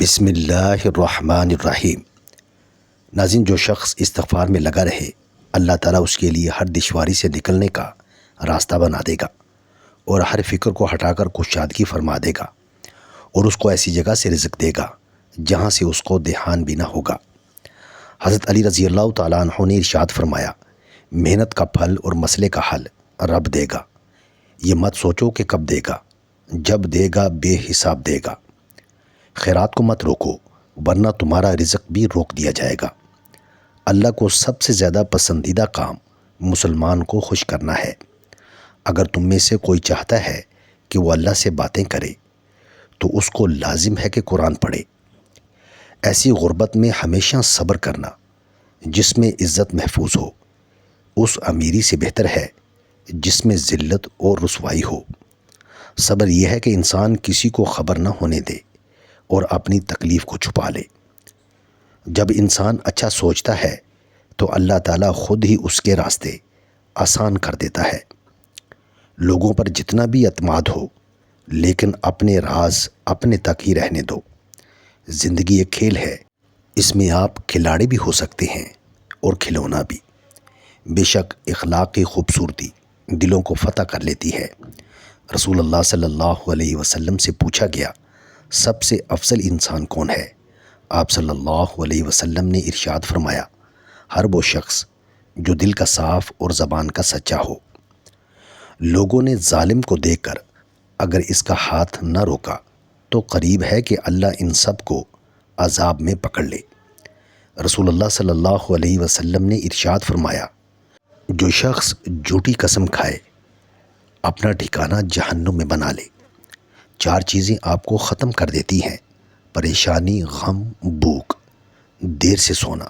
بسم اللہ الرحمن الرحیم۔ ناظرین، جو شخص استغفار میں لگا رہے، اللہ تعالیٰ اس کے لیے ہر دشواری سے نکلنے کا راستہ بنا دے گا اور ہر فکر کو ہٹا کر کشادگی فرما دے گا اور اس کو ایسی جگہ سے رزق دے گا جہاں سے اس کو دھیان بھی نہ ہوگا۔ حضرت علی رضی اللہ تعالیٰ عنہ نے ارشاد فرمایا، محنت کا پھل اور مسئلے کا حل رب دے گا، یہ مت سوچو کہ کب دے گا، جب دے گا بے حساب دے گا۔ خیرات کو مت روکو ورنہ تمہارا رزق بھی روک دیا جائے گا۔ اللہ کو سب سے زیادہ پسندیدہ کام مسلمان کو خوش کرنا ہے۔ اگر تم میں سے کوئی چاہتا ہے کہ وہ اللہ سے باتیں کرے تو اس کو لازم ہے کہ قرآن پڑھے۔ ایسی غربت میں ہمیشہ صبر کرنا جس میں عزت محفوظ ہو اس امیری سے بہتر ہے جس میں ذلت اور رسوائی ہو۔ صبر یہ ہے کہ انسان کسی کو خبر نہ ہونے دے اور اپنی تکلیف کو چھپا لے۔ جب انسان اچھا سوچتا ہے تو اللہ تعالیٰ خود ہی اس کے راستے آسان کر دیتا ہے۔ لوگوں پر جتنا بھی اعتماد ہو لیکن اپنے راز اپنے تک ہی رہنے دو۔ زندگی ایک کھیل ہے، اس میں آپ کھلاڑی بھی ہو سکتے ہیں اور کھلونا بھی۔ بے شک اخلاقی خوبصورتی دلوں کو فتح کر لیتی ہے۔ رسول اللہ صلی اللہ علیہ وسلم سے پوچھا گیا، سب سے افضل انسان کون ہے؟ آپ صلی اللہ علیہ وسلم نے ارشاد فرمایا، ہر وہ شخص جو دل کا صاف اور زبان کا سچا ہو۔ لوگوں نے ظالم کو دیکھ کر اگر اس کا ہاتھ نہ روکا تو قریب ہے کہ اللہ ان سب کو عذاب میں پکڑ لے۔ رسول اللہ صلی اللہ علیہ وسلم نے ارشاد فرمایا، جو شخص جھوٹی قسم کھائے اپنا ٹھکانہ جہنم میں بنا لے۔ چار چیزیں آپ کو ختم کر دیتی ہیں: پریشانی، غم، بھوک، دیر سے سونا۔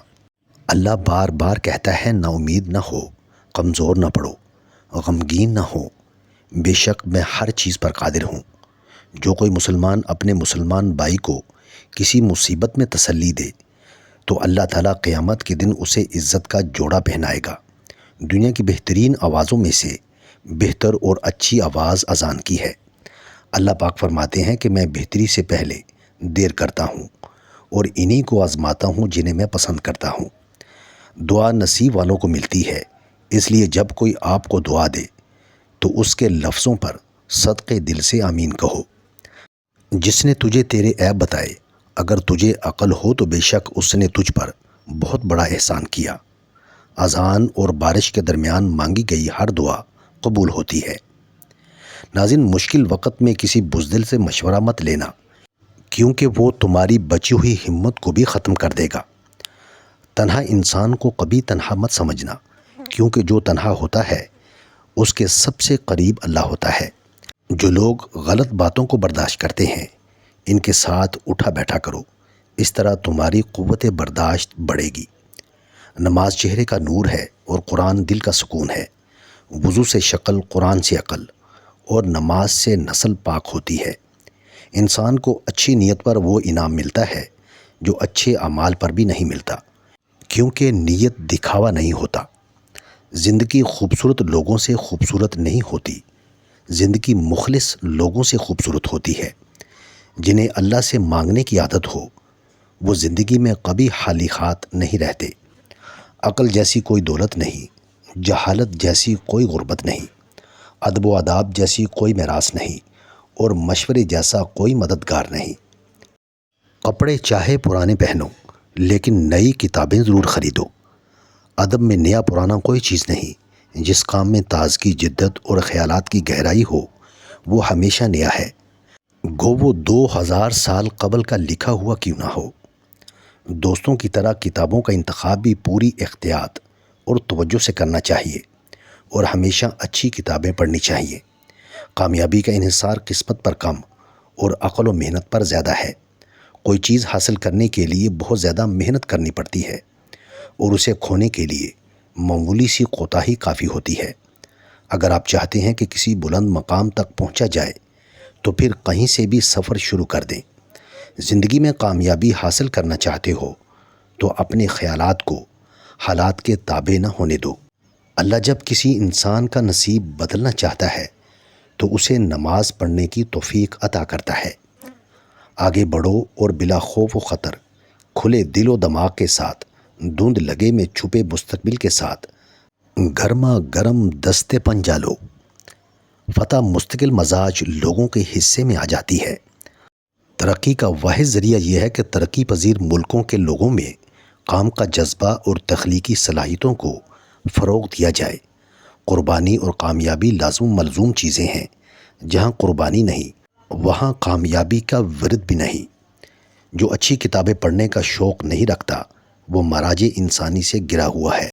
اللہ بار بار کہتا ہے، نا امید نہ ہو، کمزور نہ پڑو، غمگین نہ ہو، بے شک میں ہر چیز پر قادر ہوں۔ جو کوئی مسلمان اپنے مسلمان بھائی کو کسی مصیبت میں تسلی دے تو اللہ تعالیٰ قیامت کے دن اسے عزت کا جوڑا پہنائے گا۔ دنیا کی بہترین آوازوں میں سے بہتر اور اچھی آواز اذان کی ہے۔ اللہ پاک فرماتے ہیں کہ میں بہتری سے پہلے دیر کرتا ہوں اور انہی کو آزماتا ہوں جنہیں میں پسند کرتا ہوں۔ دعا نصیب والوں کو ملتی ہے، اس لیے جب کوئی آپ کو دعا دے تو اس کے لفظوں پر صدقے دل سے آمین کہو۔ جس نے تجھے تیرے عیب بتائے، اگر تجھے عقل ہو تو بے شک اس نے تجھ پر بہت بڑا احسان کیا۔ اذان اور بارش کے درمیان مانگی گئی ہر دعا قبول ہوتی ہے۔ ناظرین، مشکل وقت میں کسی بزدل سے مشورہ مت لینا کیونکہ وہ تمہاری بچی ہوئی ہمت کو بھی ختم کر دے گا۔ تنہا انسان کو کبھی تنہا مت سمجھنا کیونکہ جو تنہا ہوتا ہے اس کے سب سے قریب اللہ ہوتا ہے۔ جو لوگ غلط باتوں کو برداشت کرتے ہیں ان کے ساتھ اٹھا بیٹھا کرو، اس طرح تمہاری قوت برداشت بڑھے گی۔ نماز چہرے کا نور ہے اور قرآن دل کا سکون ہے۔ وضو سے شکل، قرآن سے عقل اور نماز سے نسل پاک ہوتی ہے۔ انسان کو اچھی نیت پر وہ انعام ملتا ہے جو اچھے اعمال پر بھی نہیں ملتا، کیونکہ نیت دکھاوا نہیں ہوتا۔ زندگی خوبصورت لوگوں سے خوبصورت نہیں ہوتی، زندگی مخلص لوگوں سے خوبصورت ہوتی ہے۔ جنہیں اللہ سے مانگنے کی عادت ہو وہ زندگی میں کبھی خالی ہاتھ نہیں رہتے۔ عقل جیسی کوئی دولت نہیں، جہالت جیسی کوئی غربت نہیں، ادب و آداب جیسی کوئی میراث نہیں اور مشورے جیسا کوئی مددگار نہیں۔ کپڑے چاہے پرانے پہنو لیکن نئی کتابیں ضرور خریدو۔ ادب میں نیا پرانا کوئی چیز نہیں۔ جس کام میں تازگی، جدت اور خیالات کی گہرائی ہو وہ ہمیشہ نیا ہے، گو وہ 2000 سال قبل کا لکھا ہوا کیوں نہ ہو۔ دوستوں کی طرح کتابوں کا انتخاب بھی پوری احتیاط اور توجہ سے کرنا چاہیے اور ہمیشہ اچھی کتابیں پڑھنی چاہیے۔ کامیابی کا انحصار قسمت پر کم اور عقل و محنت پر زیادہ ہے۔ کوئی چیز حاصل کرنے کے لیے بہت زیادہ محنت کرنی پڑتی ہے اور اسے کھونے کے لیے معمولی سی کوتاہی کافی ہوتی ہے۔ اگر آپ چاہتے ہیں کہ کسی بلند مقام تک پہنچا جائے تو پھر کہیں سے بھی سفر شروع کر دیں۔ زندگی میں کامیابی حاصل کرنا چاہتے ہو تو اپنے خیالات کو حالات کے تابع نہ ہونے دو۔ اللہ جب کسی انسان کا نصیب بدلنا چاہتا ہے تو اسے نماز پڑھنے کی توفیق عطا کرتا ہے۔ آگے بڑھو اور بلا خوف و خطر کھلے دل و دماغ کے ساتھ دھند لگے میں چھپے مستقبل کے ساتھ گرما گرم دستے پنجہ لو۔ فتح مستقل مزاج لوگوں کے حصے میں آ جاتی ہے۔ ترقی کا واحد ذریعہ یہ ہے کہ ترقی پذیر ملکوں کے لوگوں میں کام کا جذبہ اور تخلیقی صلاحیتوں کو فروغ دیا جائے۔ قربانی اور کامیابی لازم و ملزوم چیزیں ہیں۔ جہاں قربانی نہیں وہاں کامیابی کا ورد بھی نہیں۔ جو اچھی کتابیں پڑھنے کا شوق نہیں رکھتا وہ مراج انسانی سے گرا ہوا ہے۔